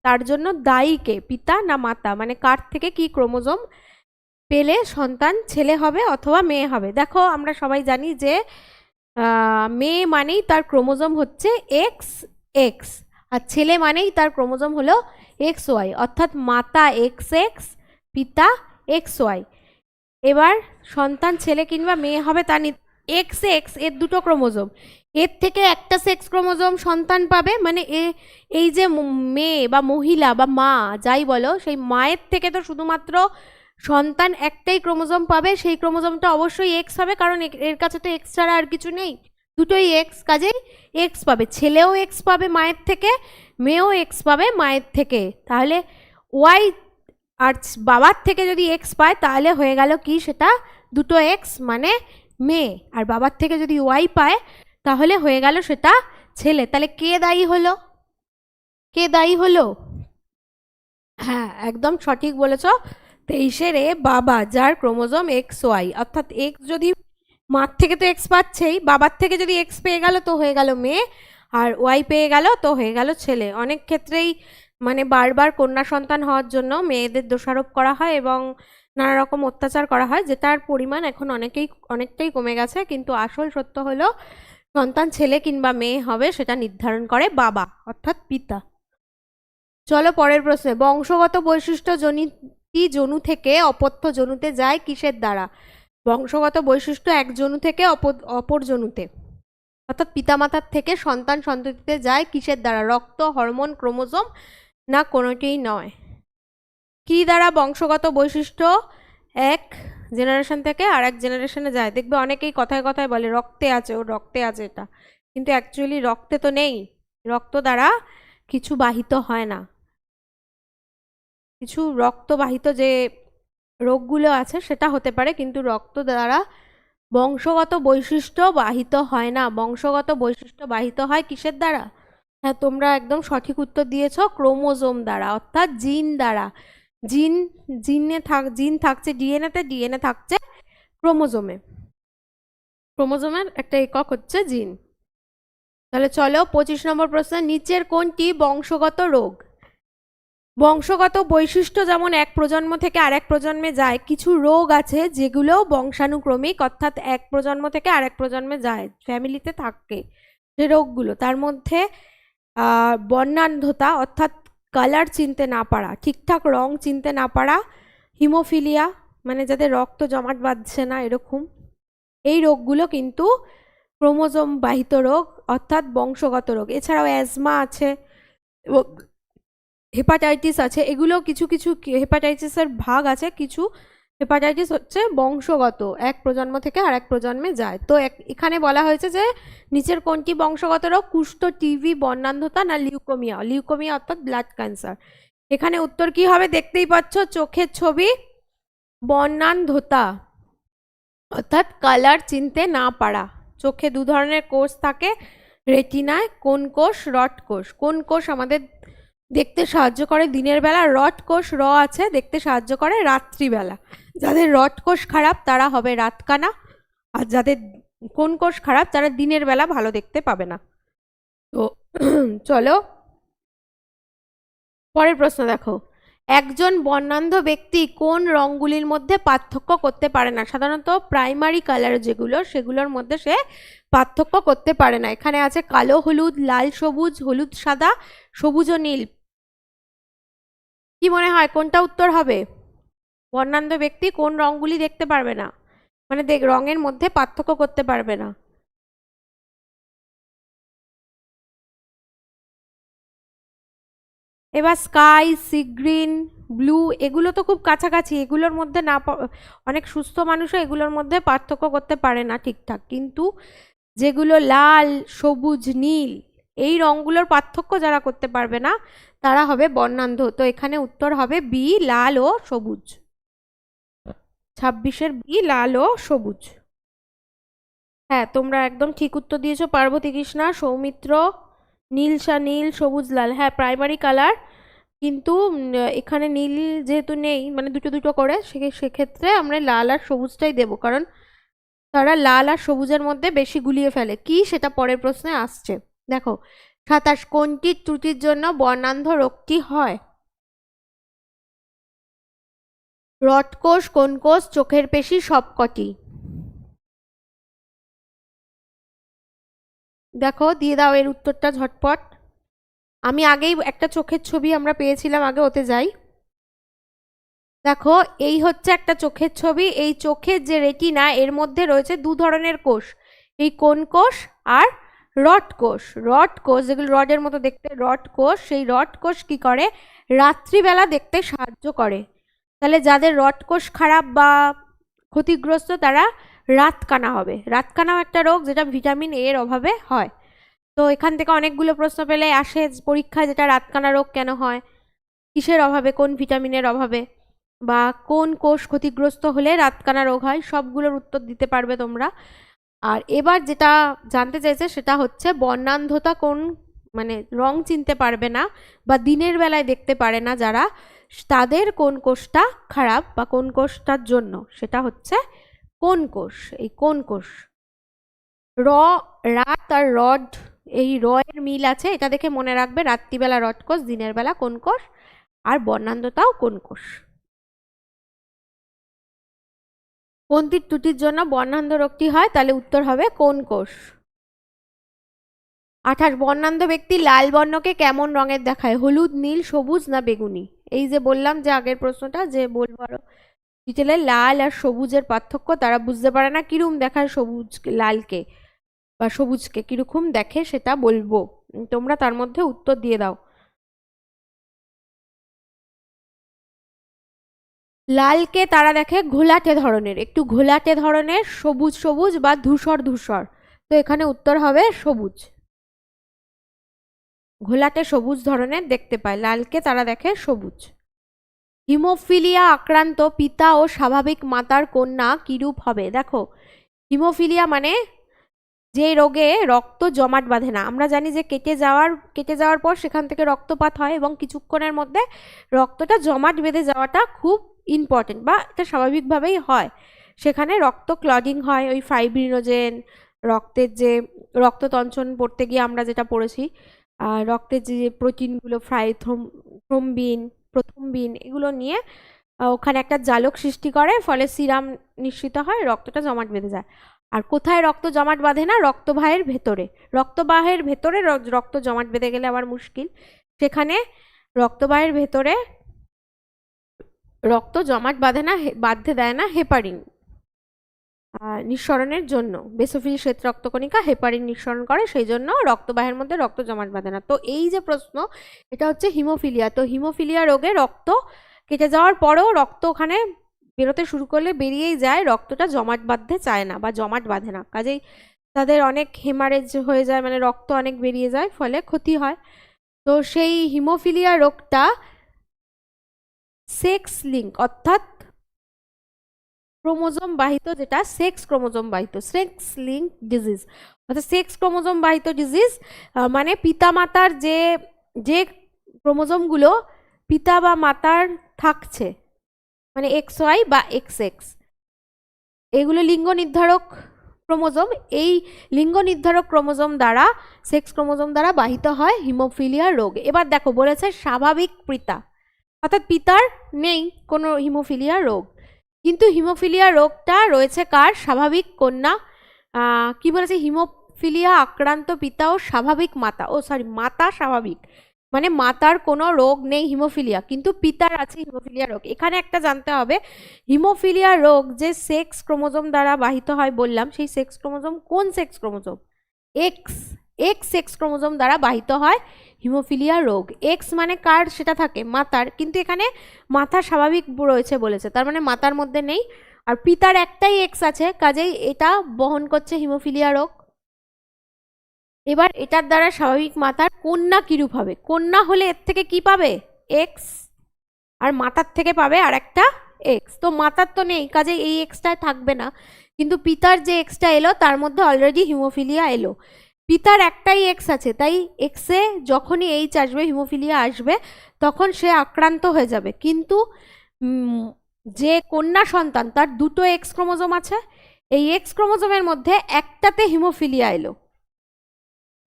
তার জন্য দায়ী কে, পিতা না মাতা, মানে কার থেকে কি ক্রোমোজোম পেলে সন্তান ছেলে হবে অথবা মেয়ে হবে। দেখো আমরা সবাই জানি যে মেয়ে মানেই তার ক্রোমোজোম হচ্ছে এক্স এক্স, আর ছেলে মানেই তার ক্রোমোজোম হলো এক্স ওয়াই, অর্থাৎ মাতা এক্স এক্স, পিতা এক্স ওয়াই। এবার সন্তান ছেলে কিংবা মেয়ে হবে তা এক্স এক্স এর দুটো ক্রোমোজোম, এর থেকে একটা সেক্স ক্রোমোজোম সন্তান পাবে, মানে এই যে মেয়ে বা মহিলা বা মা যাই বলো, সেই মায়ের থেকে তো শুধুমাত্র সন্তান একটাই ক্রোমোজোম পাবে, সেই ক্রোমোজোমটা অবশ্যই এক্স হবে, কারণ এর কাছে তো এক্স ছাড়া আর কিছু নেই, দুটোই এক্স, কাজেই এক্স পাবে। ছেলেও এক্স পাবে মায়ের থেকে, মেয়েও এক্স পাবে মায়ের থেকে। তাহলে ওয়াই আর বাবার থেকে যদি এক্স পায় তাহলে হয়ে গেল কি, সেটা দুটো এক্স মানে মেয়ে, আর বাবার থেকে যদি ওয়াই পায় তাহলে হয়ে গেল সেটা ছেলে। তাহলে কে দায়ী হলো, কে দায়ী হলো? হ্যাঁ, একদম সঠিক বলেছ, 23 বাবা, যার ক্রোমোজোম এক্স ওয়াই, অর্থাৎ এক্স যদি মার থেকে তো এক্স পাচ্ছেই, বাবার থেকে যদি এক্স পেয়ে গেল তো হয়ে গেল মেয়ে, আর ওয়াই পেয়ে গেল তো হয়ে গেল ছেলে। অনেক ক্ষেত্রেই মানে বারবার কন্যা সন্তান হওয়ার জন্য মেয়েদের দোষারোপ করা হয় এবং নানা রকম অত্যাচার করা হয়, যেটার পরিমাণ এখন অনেকটাই কমে গেছে, কিন্তু আসল সত্য হলো সন্তান ছেলে কিংবা মেয়ে হবে সেটা নির্ধারণ করে বাবা, অর্থাৎ পিতা। চলো পরের প্রশ্নে, বংশগত বৈশিষ্ট্য জনিত জনু থেকে অপত্য জনুতে যায় কিসের দ্বারা? বংশগত বৈশিষ্ট্য এক জনু থেকে অপর জনুতে, অর্থাৎ পিতামাতার থেকে সন্তান সন্ততিতে যায় কিসের দ্বারা? রক্ত, হরমোন, ক্রোমোজোম, না কোনোটিই নয়। কি দ্বারা বংশগত বৈশিষ্ট্য এক জেনারেশন থেকে আর এক জেনারেশনে যায়? দেখবে অনেকেই কথায় কথায় বলে রক্তে আছে, ও রক্তে আছে এটা, কিন্তু অ্যাকচুয়ালি রক্তে তো নেই, রক্ত দ্বারা কিছু বাহিত হয় না, কিছু রক্তবাহিত যে রোগগুলো আছে সেটা হতে পারে, কিন্তু রক্ত দ্বারা বংশগত বৈশিষ্ট্য বাহিত হয় না। বংশগত বৈশিষ্ট্য বাহিত হয় কিসের দ্বারা? হ্যাঁ, তোমরা একদম সঠিক উত্তর দিয়েছ, ক্রোমোজোম দ্বারা, অর্থাৎ জিন দ্বারা। জিন থাকছে ডিএনএতে, ডিএনএ থাকছে ক্রোমোজোমে, ক্রোমোজোমের একটা একক হচ্ছে জিন। তাহলে চলো 25 নম্বর প্রশ্ন, নিচের কোনটি বংশগত রোগ? বংশগত বৈশিষ্ট্য যেমন এক প্রজন্ম থেকে আরেক প্রজন্মে যায়, কিছু রোগ আছে যেগুলো বংশানুক্রমিক, অর্থাৎ এক প্রজন্ম থেকে আরেক প্রজন্মে যায়, ফ্যামিলিতে থাকে যে রোগগুলো, তার মধ্যে বর্ণান্ধতা, অর্থাৎ কালার চিনতে না পারা, ঠিকঠাক রং চিনতে না পারা, হিমোফিলিয়া মানে যাদের রক্ত জমাট বাঁধছে না এরকম, এই রোগগুলো কিন্তু ক্রোমোজোম বাহিত রোগ, অর্থাৎ বংশগত রোগ। এছাড়াও অ্যাজমা আছে, হেপাটাইটিস আছে, এগুলো কিছু কিছু হেপাটাইটিসের ভাগ আছে, কিছু হেপাটাইটিস হচ্ছে বংশগত, এক প্রজন্ম থেকে আরেক প্রজন্মে যায়। তো এখানে বলা হয়েছে যে নিচের কোনটি বংশগত রোগ? কুষ্ঠ, টিবি, বর্ণান্ধতা, না লিউকোমিয়া? লিউকোমিয়া অর্থাৎ ব্লাড ক্যান্সার। এখানে উত্তর কি হবে দেখতেই পাচ্ছ, চোখের ছবি, বর্ণান্ধতা অর্থাৎ কালার চিনতে না পারা। চোখে দু ধরনের কোষ থাকে, রেটিনায় কোন কোষ, রড কোষ। কোন কোষ আমাদের দেখতে সাহায্য করে দিনের বেলা, রড কোষ আছে দেখতে সাহায্য করে রাত্রিবেলা। যাদের রড কোষ খারাপ তারা হবে রাতকানা, আর যাদের কোন কোষ খারাপ তারা দিনের বেলা ভালো দেখতে পাবে না। তো চলো পরের প্রশ্ন দেখো, একজন বর্ণান্ধ ব্যক্তি কোন রঙগুলির মধ্যে পার্থক্য করতে পারে না? সাধারণত প্রাইমারি কালার যেগুলো সেগুলোর মধ্যে সে পার্থক্য করতে পারে না। এখানে আছে কালো হলুদ, লাল সবুজ, হলুদ সাদা, সবুজ ও নীল। কি মনে হয় কোনটা উত্তর হবে? বর্ণান্ধ ব্যক্তি কোন রঙগুলি দেখতে পারবে না, মানে রঙের মধ্যে পার্থক্য করতে পারবে না? এবার স্কাই, সি গ্রিন, ব্লু, এগুলো তো খুব কাছাকাছি, এগুলোর মধ্যে না, অনেক সুস্থ মানুষও এগুলোর মধ্যে পার্থক্য করতে পারে না ঠিকঠাক, কিন্তু যেগুলো লাল, সবুজ, নীল, এই রঙগুলোর পার্থক্য যারা করতে পারবে না তারা হবে বর্ণান্ধ। তো এখানে উত্তর হবে বি, লাল ও সবুজ। 26-এর বি, লাল ও সবুজ। হ্যাঁ, তোমরা একদম ঠিক উত্তর দিয়েছো, পার্বতী কৃষ্ণা, সৌমিত্র, নীল নীল, সবুজ লাল। হ্যাঁ, প্রাইমারি কালার, কিন্তু এখানে নীল যেহেতু নেই, মানে দুটো দুটো করে, সেক্ষেত্রে আমরা লাল আর সবুজটাই দেবো, কারণ তারা লাল আর সবুজের মধ্যে বেশি গুলিয়ে ফেলে। কি সেটা পরের প্রশ্নে আসছে। দেখো 27, কোনটি ত্রুটির জন্য বর্ণান্ধ রোগটি হয়? রড কোষ, কোন কোষ, চোখের পেশি, সবকটি? দেখো দিয়ে দাও এর উত্তরটা ঝটপট। আমি আগেই একটা চোখের ছবি আমরা পেয়েছিলাম, আগে ওতে যাই। দেখো এই হচ্ছে একটা চোখের ছবি। এই চোখের যে রেটিনা, এর মধ্যে রয়েছে দু ধরনের কোষ, এই কোন কোষ আর রড কোষ। রড কোষ যেগুলো রডের মতো দেখতে, রড কোষ, সেই রড কোষ কি করে, রাত্রিবেলা দেখতে সাহায্য করে। তাহলে যাদের রড কোষ খারাপ বা ক্ষতিগ্রস্ত তারা রাতকানা হবে। রাতকানাও একটা রোগ যেটা ভিটামিন এ এর অভাবে হয়। তো এখান থেকে অনেকগুলো প্রশ্ন পেলে আসে পরীক্ষায়, যেটা রাতকানা রোগ কেন হয়, কিসের অভাবে, কোন ভিটামিনের অভাবে, বা কোন কোষ ক্ষতিগ্রস্ত হলে রাতকানা রোগ হয়, সবগুলোর উত্তর দিতে পারবে তোমরা। আর এবার যেটা জানতে চাইছে সেটা হচ্ছে বর্ণান্ধতা কোন, মানে রং চিনতে পারবে না বা দিনের বেলায় দেখতে পারে না যারা, তাদের কোন কোষটা খারাপ বা কোন কোষটার জন্য, সেটা হচ্ছে কোন কোষ। এই কোন কোষ, রাত আর রড, এই র এর মিল আছে, এটা দেখে মনে রাখবে, রাত্রিবেলা রড কোষ, দিনের বেলা কোন কোষ, আর বর্ণান্ধতাও কোন কোষ। কোনটির ত্রুটির জন্য বর্ণান্ধ রোগটি হয়, তাহলে উত্তর হবে কোন কোষ। 28 বর্ণান্ধ ব্যক্তি লাল বর্ণকে কেমন রঙের দেখায়, হলুদ, নীল, সবুজ না বেগুনি। এই যে বললাম যে আগের প্রশ্নটা, যে বলবো আরো ডিটেলে, লাল আর সবুজের পার্থক্য, তারা বুঝতে পারে না কিরকম দেখায় সবুজ লালকে বা সবুজকে কিরকম দেখে সেটা বলবো, তোমরা তার মধ্যে উত্তর দিয়ে দাও। লালকে তারা দেখে ঘোলাটে ধরনের, একটু ঘোলাটে ধরনের, সবুজ সবুজ বা ধূসর ধূসর। তো এখানে উত্তর হবে সবুজ, ঘোলাটে সবুজ ধরনের দেখতে পায়, লালকে তারা দেখে সবুজ। হিমোফিলিয়া আক্রান্ত পিতা ও স্বাভাবিক মাতার কন্যা কিরূপ হবে। দেখো হিমোফিলিয়া মানে যে রোগে রক্ত জমাট বাঁধে না। আমরা জানি যে কেটে যাওয়ার পর সেখান থেকে রক্তপাত হয় এবং কিছুক্ষণের মধ্যে রক্তটা জমাট বেঁধে যাওয়াটা খুব ইম্পর্টেন্ট, বা এটা স্বাভাবিকভাবেই হয়। সেখানে রক্ত ক্লডিং হয়, ওই ফাইব্রিনোজেন, রক্তের যে রক্ততঞ্চন পড়তে গিয়ে আমরা যেটা পড়েছি, রক্তের যে প্রোটিনগুলো থ্রম্বিন, প্রথম্বিন, এগুলো নিয়ে ওখানে একটা জালক সৃষ্টি করে, ফলে সিরাম নিঃসৃত হয়, রক্তটা জমাট বেঁধে যায়। আর কোথায় রক্ত জমাট বাঁধে না, রক্তবাহের ভেতরে। রক্তবাহের ভেতরে রক্ত জমাট বেঁধে গেলে আবার মুশকিল, সেখানে রক্তবাহের ভেতরে রক্ত জমাট বাঁধতে দেয় না হেপারিন নিঃসরণের জন্য। বেসোফিল শ্বেত রক্তকণিকা হেপারিন নিঃসরণ করে, সেই জন্য রক্তবাহের মধ্যে রক্ত জমাট বাঁধে না। তো এই যে প্রশ্ন, এটা হচ্ছে হিমোফিলিয়া। তো হিমোফিলিয়া রোগে রক্ত কেটে যাওয়ার পরেও রক্ত ওখানে বেরোতে শুরু করলে বেরিয়েই যায়, রক্তটা জমাট বাঁধতে চায় না বা জমাট বাঁধে না, কাজেই তাদের অনেক হেমারেজ হয়ে যায়, মানে রক্ত অনেক বেরিয়ে যায়, ফলে ক্ষতি হয়। তো সেই হিমোফিলিয়া রোগটা সেক্স লিঙ্ক, অর্থাৎ ক্রোমোজোম বাহিত, যেটা সেক্স ক্রোমোজোম বাহিত, সেক্স লিঙ্ক ডিজিজ, অর্থাৎ সেক্স ক্রোমোজোম বাহিত ডিজিজ, মানে পিতামাতার যে ক্রোমোজোমগুলো পিতা বা মাতার থাকছে, মানে XY বা XX, এগুলো লিঙ্গ নির্ধারক ক্রোমোজোম, এই লিঙ্গ নির্ধারক ক্রোমোজোম দ্বারা, সেক্স ক্রোমোজোম দ্বারা বাহিত হয় হিমোফিলিয়া রোগ। এবার দেখো বলেছে স্বাভাবিক পিতা, অর্থাৎ পিতার নেই কোনো হিমোফিলিয়া রোগ, কিন্তু হিমোফিলিয়া রোগটা রয়েছে কার, স্বাভাবিক কন্যা। কি বলেছে, হিমোফিলিয়া আক্রান্ত পিতা ও স্বাভাবিক মাতা, মাতা স্বাভাবিক, মানে মাতার কোনো রোগ নেই হিমোফিলিয়া, কিন্তু পিতার আছে হিমোফিলিয়া রোগ। এখানে একটা জানতে হবে, হিমোফিলিয়া রোগ যে সেক্স ক্রোমোজোম দ্বারা বাহিত হয় বললাম, সেই সেক্স ক্রোমোজোম কোন sex chromosome, x sex chromosome দ্বারা বাহিত হয় হিমোফিলিয়া রোগ। এক্স মানে কার, সেটা থাকে মাতার, কিন্তু এখানে মাতা স্বাভাবিক রয়েছে বলেছে, তার মানে মাতার মধ্যে নেই, আর পিতার একটাই এক্স আছে, কাজেই এটা বহন করছে হিমোফিলিয়া রোগ। এবার এটার দ্বারা স্বাভাবিক মাতার কন্যা কিরূপ হবে, কন্যা হলে এর থেকে কি পাবে, এক্স, আর মাতার থেকে পাবে আর একটা এক্স। তো মাতার তো নেই, কাজেই এই এক্সটা থাকবে না, কিন্তু পিতার যে এক্সটা এলো তার মধ্যে অলরেডি হিমোফিলিয়া এলো। পিতার একটাই এক্স আছে, তাই এক্সে যখনই এইচ আসবে, হিমোফিলিয়া আসবে, তখন সে আক্রান্ত হয়ে যাবে। কিন্তু যে কন্যা সন্তান তার দুটো এক্স ক্রোমোজোম আছে, এই এক্স ক্রোমোজোমের মধ্যে একটাতে হিমোফিলিয়া এলো,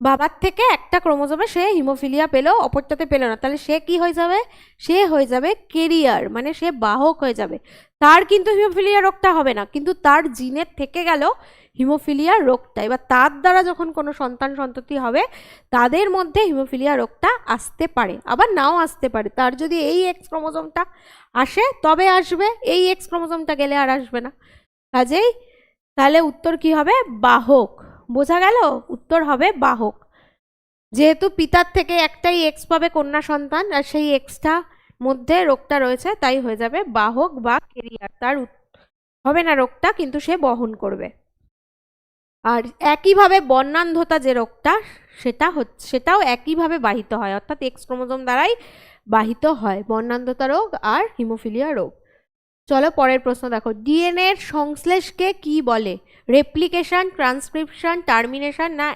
বাবার থেকে একটা ক্রোমোজোমে সে হিমোফিলিয়া পেলো, অপরটাতে পেলো না, তাহলে সে কি হয়ে যাবে, সে হয়ে যাবে কেরিয়ার, মানে সে বাহক হয়ে যাবে। তার কিন্তু হিমোফিলিয়া রোগটা হবে না, কিন্তু তার জিনের থেকে গেল হিমোফিলিয়া রোগটা। এবার তার দ্বারা যখন কোনো সন্তান সন্ততি হবে তাদের মধ্যে হিমোফিলিয়া রোগটা আসতে পারে, আবার নাও আসতে পারে। তার যদি এই এক্স ক্রোমোজোমটা আসে তবে আসবে, এই এক্স ক্রোমোজোমটা গেলে আর আসবে না। কাজেই তাহলে উত্তর কি হবে? বাহক। বোঝা গেল? উত্তর হবে বাহক। যেহেতু পিতার থেকে একটাই এক্স পাবে কন্যা সন্তান, আর সেই এক্সটা মধ্যে রোগটা রয়েছে, তাই হয়ে যাবে বাহক বা ক্যারিয়ার। তার হবে না রোগটা, কিন্তু সে বহন করবে। আর একইভাবে বর্ণান্ধতা যে রোগটা, সেটাও একইভাবে বাহিত হয়, অর্থাৎ এক্স ক্রোমোজোম দ্বারাই বাহিত হয় বর্ণান্ধতা রোগ আর হিমোফিলিয়া রোগ। চলো পরের প্রশ্ন দেখো। ডিএনএ এর সংশ্লেষকে কি বলে? রেপ্লিকেশন, ট্রান্সক্রিপশন, টার্মিনেশন না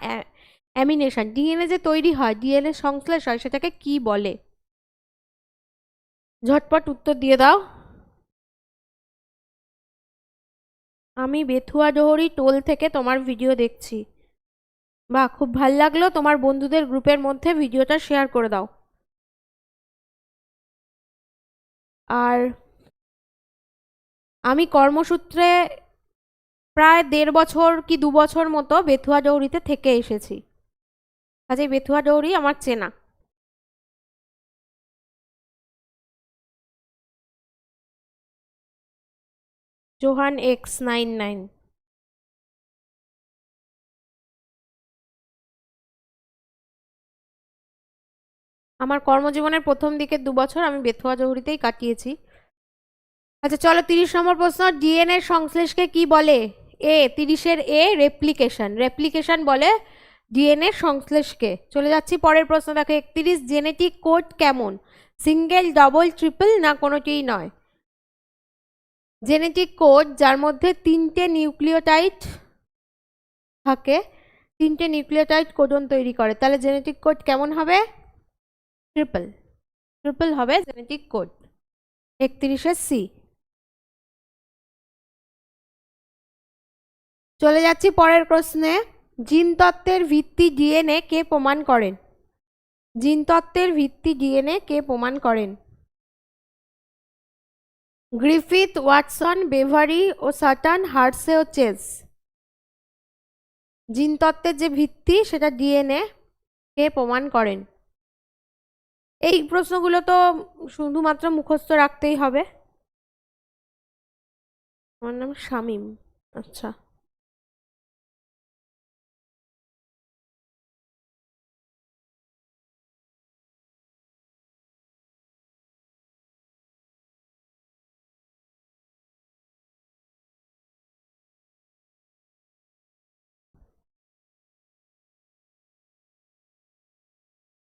অ্যামিনেশন? ডিএনএ যে তৈরি হয়, ডিএনএ সংশ্লেষ হয়, সেটাকে কি বলে? ঝটপট উত্তর দিয়ে দাও। আমি বেথুয়াডহরি টোল থেকে তোমার ভিডিও দেখছি। বাহ, খুব ভাল লাগলো। তোমার বন্ধুদের গ্রুপের মধ্যে ভিডিওটা শেয়ার করে দাও। আর আমি কর্মসূত্রে প্রায় 1.5 বছর কি 2 বছর মতো বেথুয়াডহরিতে থেকে এসেছি, কাজে বেথুয়াডহরি আমার চেনা। Johann X99। আমার কর্মজীবনের প্রথম দিকের 2 বছর আমি বেথুয়াডহরিতেই কাটিয়েছি। আচ্ছা চলো 30 নম্বর প্রশ্ন। ডিএনএ সংশ্লেষকে কি বলে? 30-এর এ রেপ্লিকেশন। রেপ্লিকেশন বলে ডিএনএ সংশ্লেষকে। চলে যাচ্ছি পরের প্রশ্ন দেখো। 31, জেনেটিক কোড কেমন? সিঙ্গেল, ডবল, ট্রিপল না কোনোটিই নয়? জেনেটিক কোড যার মধ্যে 3টে নিউক্লিওটাইড থাকে, 3টে নিউক্লিওটাইড কোডন তৈরি করে, তাহলে জেনেটিক কোড কেমন হবে? ট্রিপল। ট্রিপল হবে জেনেটিক কোড। 31-এর সি। চলে যাচ্ছি পরের প্রশ্নে। জিনতত্ত্বের ভিত্তি ডিএনএ কে প্রমাণ করেন? জিনতত্ত্বের ভিত্তি ডিএনএ কে প্রমাণ করেন? গ্রিফিথ, ওয়াটসন, বেভারি ও সাটন, হার্সে ও চেজ। জিনতত্ত্বের যে ভিত্তি সেটা ডিএনএ কে প্রমাণ করেন? এই প্রশ্নগুলো তো শুধুমাত্র মুখস্থ রাখতেই হবে। আমার নাম শামীম। আচ্ছা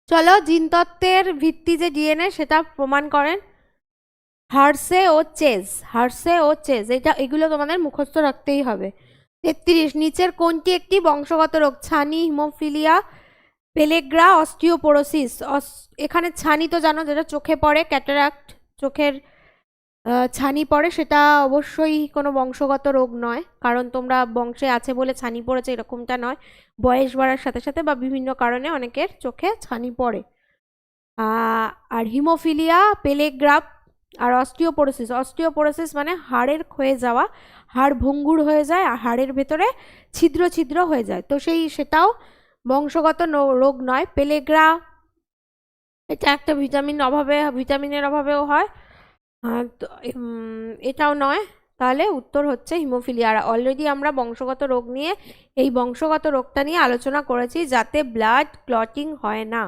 চলো, জিনতত্ত্বের ভিত্তি যে ডিএনএ সেটা প্রমাণ করেন হার্সে ও চেজ। হার্সে ও চেজ, এগুলো তোমাদের মুখস্থ রাখতেই হবে। 33, নিচের কোনটি একটি বংশগত রোগ? ছানি, হিমোফিলিয়া, পেলেগ্রা, অস্টিওপোরোসিস। এখানে ছানি তো জানো, যেটা চোখে পড়ে, ক্যাটারাক্ট, চোখের ছানি পড়ে, সেটা অবশ্যই কোনো বংশগত রোগ নয়, কারণ তোমরা বংশে আছে বলে ছানি পড়েছে এরকমটা নয়। বয়স বাড়ার সাথে সাথে বা বিভিন্ন কারণে অনেকের চোখে ছানি পড়ে। আর হিমোফিলিয়া, পেলেগ্রাফ আর অস্টিওপোরোসিস। অস্টিওপোরোসিস মানে হাড়ের ক্ষয়ে যাওয়া, হাড় ভঙ্গুর হয়ে যায় আর হাড়ের ভেতরে ছিদ্র ছিদ্র হয়ে যায়, তো সেটাও বংশগত রোগ নয়। পেলেগ্রা এটা একটা ভিটামিনের অভাবেও হয়, তো এটাও নয়। তাহলে উত্তর হচ্ছে হিমোফিলিয়া। আর অলরেডি আমরা বংশগত রোগ নিয়ে, এই বংশগত রোগটা নিয়ে আলোচনা করেছি, যাতে ব্লাড ক্লটিং হয় না,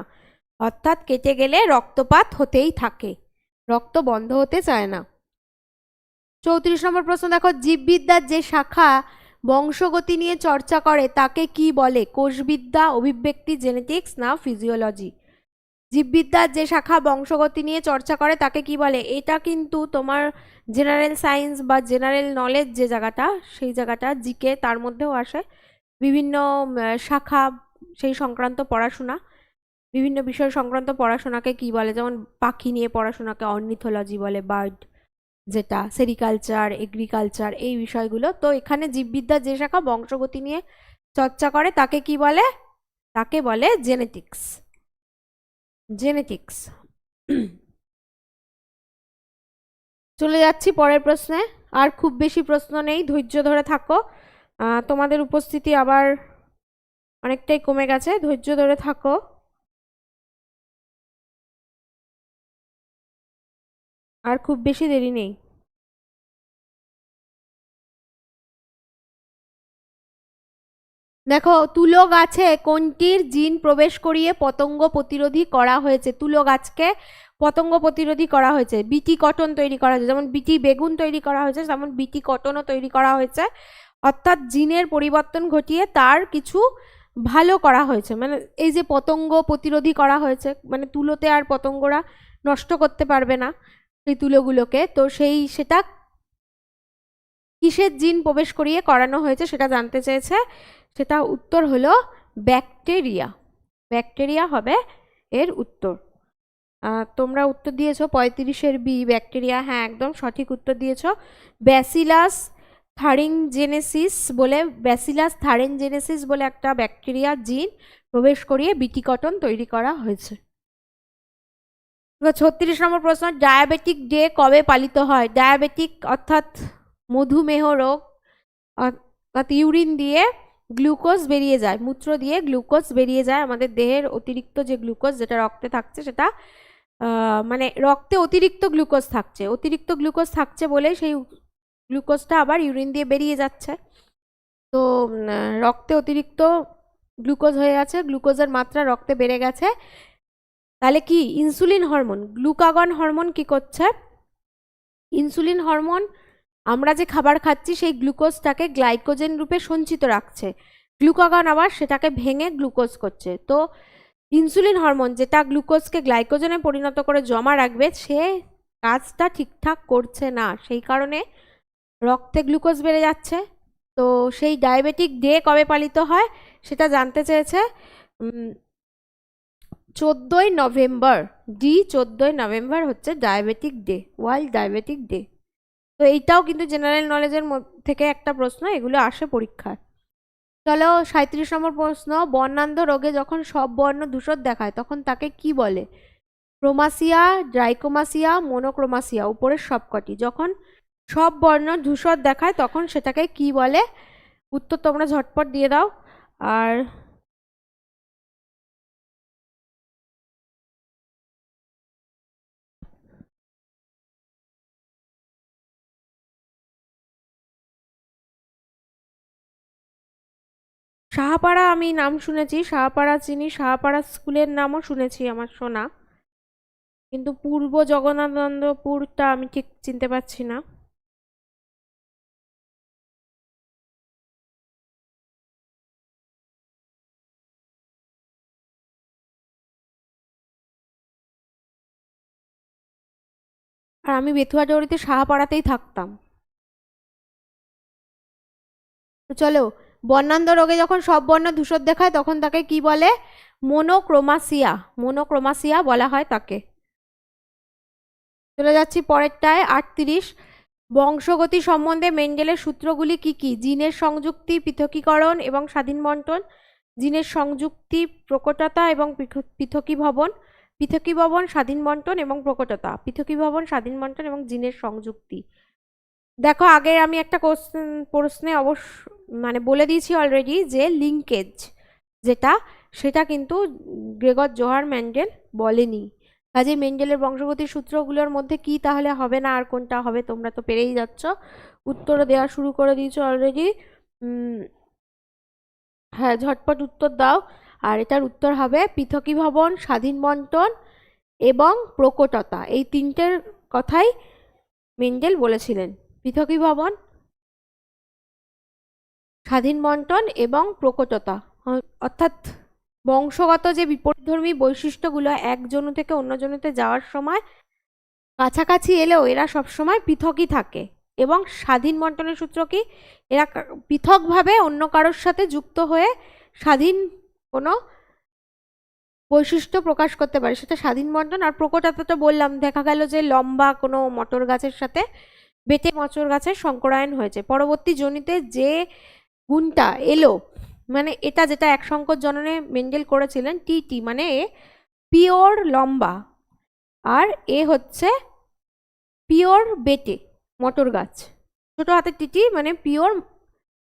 অর্থাৎ কেটে গেলে রক্তপাত হতেই থাকে, রক্ত বন্ধ হতে চায় না। 34 নম্বর প্রশ্ন দেখো। জীববিদ্যার যে শাখা বংশগতি নিয়ে চর্চা করে তাকে কি বলে? কোষবিদ্যা, অভিব্যক্তি, জেনেটিক্স না ফিজিওলজি? জীববিদ্যার যে শাখা বংশগতি নিয়ে চর্চা করে তাকে কি বলে? এটা কিন্তু তোমার জেনারেল সায়েন্স বা জেনারেল নলেজ যে জায়গাটা, সেই জায়গাটা জিকে, তার মধ্যেও আসে বিভিন্ন শাখা, সেই সংক্রান্ত পড়াশোনা, বিভিন্ন বিষয় সংক্রান্ত পড়াশোনাকে কি বলে? যেমন পাখি নিয়ে পড়াশোনাকে অর্নিথোলজি বলে, বার্ড, যেটা সেরিকালচার, এগ্রিকালচার, এই বিষয়গুলো। তো এখানে জীববিদ্যার যে শাখা বংশগতি নিয়ে চর্চা করে তাকে কি বলে? তাকে বলে জেনেটিক্স। জেনেটিক্স। চলে যাচ্ছি পরের প্রশ্নে। আর খুব বেশি প্রশ্ন নেই, ধৈর্য ধরে থাকো। তোমাদের উপস্থিতি আবার অনেকটাই কমে গেছে, ধৈর্য ধরে থাকো। আর খুব বেশি দেরি নেই। দেখো, তুলো গাছে কোনটির জিন প্রবেশ করিয়ে পতঙ্গ প্রতিরোধী করা হয়েছে? তুলো গাছকে পতঙ্গ প্রতিরোধী করা হয়েছে। বিটি কটন তৈরি করা হয়েছে, যেমন বিটি বেগুন তৈরি করা হয়েছে তেমন বিটি কটনও তৈরি করা হয়েছে। অর্থাৎ জিনের পরিবর্তন ঘটিয়ে তার কিছু ভালো করা হয়েছে। মানে এই যে পতঙ্গ প্রতিরোধী করা হয়েছে, মানে তুলোতে আর পতঙ্গরা নষ্ট করতে পারবে না সেই তুলোগুলোকে। তো সেটা কিসের জিন প্রবেশ করিয়ে করানো হয়েছে সেটা জানতে চেয়েছে। সেটা উত্তর হলো ব্যাকটেরিয়া। ব্যাকটেরিয়া হবে এর উত্তর। তোমরা উত্তর দিয়েছো 35-এর বি, ব্যাকটেরিয়া। হ্যাঁ, একদম সঠিক উত্তর দিয়েছো। ব্যাসিলাস থারিনজেনেসিস বলে একটা ব্যাকটেরিয়া জিন প্রবেশ করিয়ে বিটি কটন তৈরি করা হয়েছে। 36 নম্বর প্রশ্ন, ডায়াবেটিক ডে কবে পালিত হয়? ডায়াবেটিক অর্থাৎ মধুমেহ রোগ, অর্থাৎ ইউরিন দিয়ে গ্লুকোজ বেরিয়ে যায়, মূত্র দিয়ে গ্লুকোজ বেরিয়ে যায়। আমাদের দেহের অতিরিক্ত যে গ্লুকোজ যেটা রক্তে থাকছে, সেটা মানে রক্তে অতিরিক্ত গ্লুকোজ থাকছে বলে সেই গ্লুকোজটা আবার ইউরিন দিয়ে বেরিয়ে যাচ্ছে। তো রক্তে অতিরিক্ত গ্লুকোজ হয়ে গেছে, গ্লুকোজের মাত্রা রক্তে বেড়ে গেছে। তাহলে কি ইনসুলিন হরমোন, গ্লুকাগন হরমোন কি করছে? ইনসুলিন হরমোন আমরা যে খাবার খাচ্ছি সেই গ্লুকোজটাকে গ্লাইকোজেন রূপে সঞ্চিত রাখছে, গ্লুকাগন আবার সেটাকে ভেঙে গ্লুকোজ করছে। তো ইনসুলিন হরমোন যেটা গ্লুকোজকে গ্লাইকোজেনে পরিণত করে জমা রাখবে, সে কাজটা ঠিকঠাক করছে না, সেই কারণে রক্তে গ্লুকোজ বেড়ে যাচ্ছে। তো সেই ডায়াবেটিক ডে কবে পালিত হয় সেটা জানতে চেয়েছে। 14ই নভেম্বর। 14ই নভেম্বর হচ্ছে diabetic day, world diabetic day. তো এইটাও কিন্তু জেনারেল নলেজের থেকে একটা প্রশ্ন, এগুলো আসে পরীক্ষায়। চলো 37 নম্বর প্রশ্ন, বর্ণান্ধ রোগে যখন সব বর্ণ ধূসর দেখায় তখন তাকে কি বলে? ক্রোমাসিয়া, ড্রাইকোমাসিয়া, মোনোক্রোমাসিয়া, উপরের সবকটি। যখন সব বর্ণ ধূসর দেখায় তখন সেটাকে কি বলে? উত্তর তোমরা ঝটপট দিয়ে দাও। আর সাহাপাড়া আমি নাম শুনেছি, সাহাপাড়া চিনি, সাহাপাড়া স্কুলের নামও শুনেছি আমার শোনা, কিন্তু পূর্ব জগন্নাথপুরটা আমি ঠিক চিনতে পারছি না। আর আমি বেথুয়াডৌরিতে সাহাপাড়াতেই থাকতাম। তো চলো, বর্ণান্ধ রোগে যখন সব বর্ণ ধূসর দেখায় তখন তাকে কি বলে? মোনোক্রোমাসিয়া। মোনোক্রোমাসিয়া বলা হয় তাকে। চলে যাচ্ছি পরেরটায়। 38, বংশগতি সম্বন্ধে মেন্ডেলের সূত্রগুলি কি কি? জিনের সংযুক্তি, পৃথকীকরণ এবং স্বাধীন বন্টন, জিনের সংযুক্তি, প্রকটতা এবং পৃথকীভবন, পৃথকীভবন, স্বাধীন বন্টন এবং প্রকটতা, পৃথকীভবন, স্বাধীন বন্টন এবং জিনের সংযুক্তি। দেখো, আগে আমি একটা প্রশ্নে মানে বলে দিয়েছি অলরেডি যে লিঙ্কেজ যেটা, সেটা কিন্তু গ্রেগর জোহার মেন্ডেল বলেনি। কাজে মেন্ডেলের বংশগতির সূত্রগুলোর মধ্যে কি তাহলে হবে না আর কোনটা হবে? তোমরা তো পেরেই যাচ্ছ, উত্তর দেওয়া শুরু করে দিয়েছো অলরেডি। হ্যাঁ, ঝটপট উত্তর দাও। আর এটার উত্তর হবে পৃথকীভবন, স্বাধীন বন্টন এবং প্রকটতা। এই তিনটের কথাই মেন্ডেল বলেছিলেন। পৃথকীভবন, স্বাধীন বন্টন এবং প্রকটতা, অর্থাৎ বংশগত যে বিপরীতধর্মী বৈশিষ্ট্যগুলো এক জনু থেকে অন্য জনুতে যাওয়ার সময় কাছাকাছি এলেও এরা সবসময় পৃথকই থাকে। এবং স্বাধীন বন্টনের সূত্র কি? এরা পৃথকভাবে অন্য কারোর সাথে যুক্ত হয়ে স্বাধীন কোনো বৈশিষ্ট্য প্রকাশ করতে পারে, সেটা স্বাধীন বন্টন। আর প্রকটতা তো বললাম, দেখা গেল যে লম্বা কোনো মটর গাছের সাথে বেটে মটর গাছের সংকরায়ন হয়েছে, পরবর্তী জনিতে যে গুণটা এলো, মানে এটা যেটা এক সংকর জননে মেন্ডেল করেছিলেন, টি মানে পিওর লম্বা, আর এ হচ্ছে পিওর বেটে মটর গাছ। ছোট হাতের টিটি মানে পিওর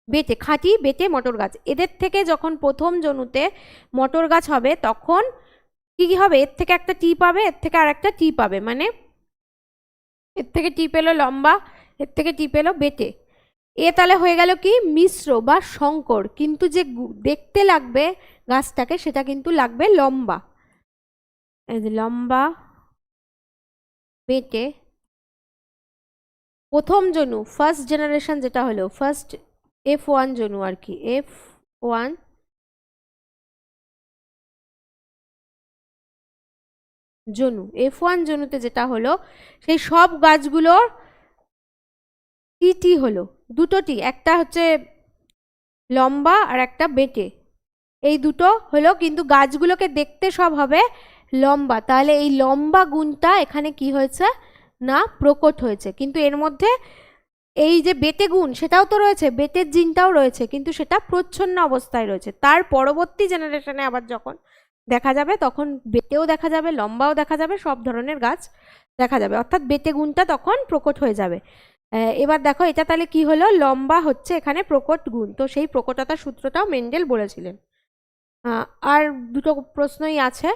বেটে, খাঁটি বেটে মটর গাছ। এদের থেকে যখন প্রথম জনুতে মটর গাছ হবে তখন কি হবে, এর থেকে একটা টি পাবে, এর থেকে আর একটা টি পাবে, মানে এর থেকে টি পেলো লম্বা, এর থেকে টি পেলো বেটে। এ তাহলে হয়ে গেল কি মিশ্র বা সংকর, কিন্তু যে দেখতে লাগবে গাছটাকে সেটা কিন্তু লাগবে লম্বা। এই যে লম্বা বেটে প্রথম জনু, ফার্স্ট জেনারেশন যেটা হলো, ফার্স্ট F1 জনু আর কি, F1 জনু, F1 জনুতে যেটা হলো সেই সব গাছগুলোর টি হলো, দুটো টি, একটা হচ্ছে লম্বা আর একটা বেটে, এই দুটো হলো, কিন্তু গাছগুলোকে দেখতে সব হবে লম্বা। তাহলে এই লম্বা গুণটা এখানে কি হয়েছে না প্রকট হয়েছে, কিন্তু এর মধ্যে এই যে বেটে গুণ সেটাও তো রয়েছে, বেটের জিনটাও রয়েছে, কিন্তু সেটা প্রচ্ছন্ন অবস্থায় রয়েছে। তার পরবর্তী জেনারেশনে আবার যখন দেখা যাবে তখন বেটেও দেখা যাবে, লম্বাও দেখা যাবে, সব ধরনের গাছ দেখা যাবে, অর্থাৎ বেটে গুণটা তখন প্রকট হয়ে যাবে। এবার দেখো এটা তাহলে কি হলো, লম্বা হচ্ছে এখানে প্রকট গুণ, তো সেই প্রকটতার সূত্রটাও মেন্ডেল বলেছিলেন। আর দুটো প্রশ্নই আছে।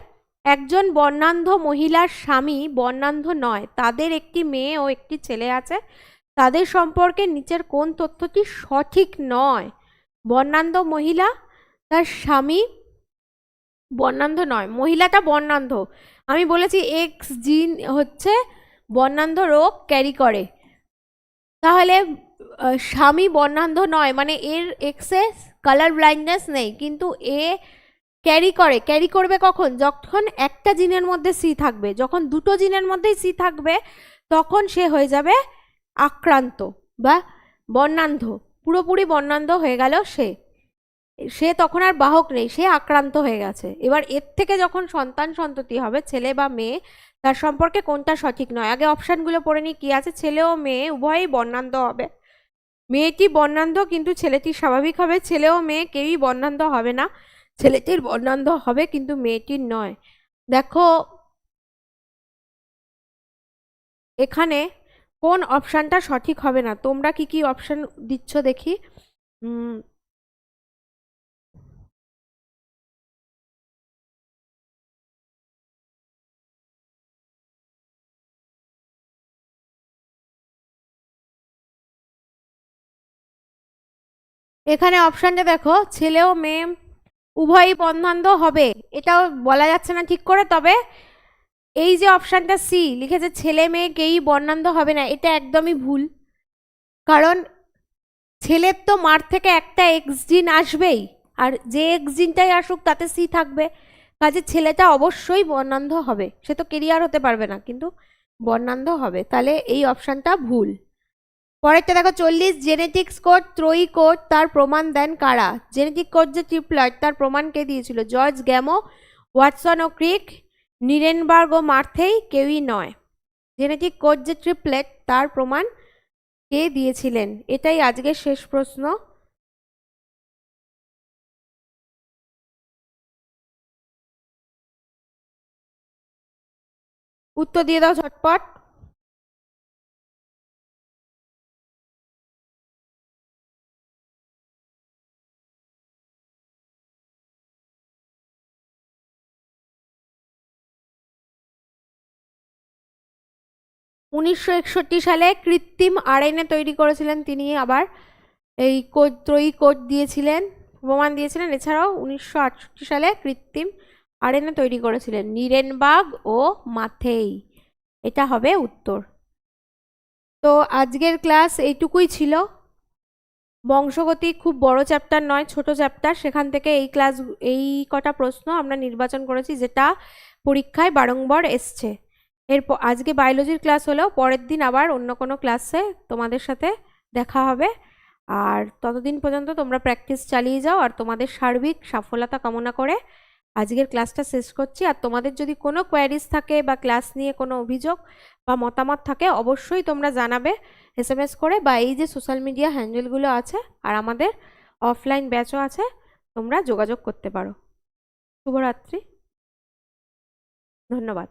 একজন বর্ণান্ধ মহিলার স্বামী বর্ণান্ধ নয়, তাদের একটি মেয়ে ও একটি ছেলে আছে, তাদের সম্পর্কে নিচের কোন তথ্যটি সঠিক নয়? বর্ণান্ধ মহিলা, তার স্বামী বর্ণান্ধ নয়, মহিলাটা বর্ণান্ধ, আমি বলেছি এক্স জিন হচ্ছে বর্ণান্ধ রোগ ক্যারি করে, তাহলে স্বামী বর্ণান্ধ নয় মানে এর এক্সে কালার ব্লাইন্ডনেস নেই, কিন্তু এ ক্যারি করবে কখন, যখন একটা জিনের মধ্যে সি থাকবে, যখন দুটো জিনের মধ্যেই সি থাকবে তখন সে হয়ে যাবে আক্রান্ত বা বর্ণান্ধ, পুরোপুরি বর্ণান্ধ হয়ে গেল সে তখন আর বাহক নেই, সে আক্রান্ত হয়ে গেছে। এবার এর থেকে যখন সন্তান সন্ততি হবে ছেলে বা মেয়ে, তার সম্পর্কে কোনটা সঠিক নয়, আগে অপশানগুলো পড়ে নিই কি আছে। ছেলে ও মেয়ে উভয়ই বর্ণান্ধ হবে, মেয়েটি বর্ণান্ধ কিন্তু ছেলেটি স্বাভাবিক হবে, ছেলে ও মেয়ে কেউই বর্ণান্ধ হবে না, ছেলেটির বর্ণান্ধ হবে কিন্তু মেয়েটির নয়। দেখো এখানে কোন অপশানটা সঠিক হবে না, তোমরা কি কি অপশান দিচ্ছ দেখি। এখানে অপশানটা দেখো, ছেলে ও মেয়ে উভয়ই বর্ণান্ধ হবে, এটাও বলা যাচ্ছে না ঠিক করে, তবে এই যে অপশানটা সি লিখেছে ছেলে মেয়ে কেউই বর্ণান্ধ হবে না, এটা একদমই ভুল, কারণ ছেলের তো মার থেকে একটা এক্স জিন আসবেই, আর যে এক্স জিনটাই আসুক তাতে সি থাকবে, কাজে ছেলেটা অবশ্যই বর্ণান্ধ হবে, সে তো কেরিয়ার হতে পারবে না কিন্তু বর্ণান্ধ হবে, তাহলে এই অপশানটা ভুল। পরেরটা দেখো 40 জেনেটিক্স কোড ত্রয়ী কোড তার প্রমাণ দেন কারা? জেনেটিক কোড যে ট্রিপলয়েড তার প্রমাণ কে দিয়েছিল? জর্জ গ্যামো, ওয়াটসন ও ক্রিক, নিরেনবার্গ ও মার্থেই কেউই নয়। জেনেটিক কোড যে ট্রিপলেট তার প্রমাণ কে দিয়েছিলেন? এটাই আজকের শেষ প্রশ্ন। উত্তর দিয়ে দাও ঝটপট। উনিশশো সালে কৃত্রিম আরএনএ তৈরি করেছিলেন তিনি, আবার এই কোড ত্রয়ী কোড দিয়েছিলেন, প্রমাণ দিয়েছিলেন। এছাড়াও 1968 সালে কৃত্রিম আরএনএ তৈরি করেছিলেন নিরেনবার্গ ও মাথেই, এটা হবে উত্তর। তো আজকের ক্লাস এইটুকুই ছিল। বংশগতি খুব বড় চ্যাপ্টার নয়, ছোট চ্যাপ্টার, সেখান থেকে এই কটা প্রশ্ন আমরা নির্বাচন করেছি যেটা পরীক্ষায় বারংবার এসছে। এরপর আজকে বায়োলজির ক্লাস হলো, পরের দিন আবার অন্য কোনো ক্লাসে তোমাদের সাথে দেখা হবে, আর ততদিন পর্যন্ত তোমরা প্র্যাকটিস চালিয়ে যাও, আর তোমাদের সার্বিক সফলতা কামনা করে আজকের ক্লাসটা শেষ করছি। আর তোমাদের যদি কোনো কোয়ারিজ থাকে বা ক্লাস নিয়ে কোনো অভিযোগ বা মতামত থাকে অবশ্যই তোমরা জানাবে SMS করে, বা এই যে সোশ্যাল মিডিয়া হ্যান্ডেলগুলো আছে আর আমাদের অফলাইন ব্যাচও আছে, তোমরা যোগাযোগ করতে পারো। শুভরাত্রি, ধন্যবাদ।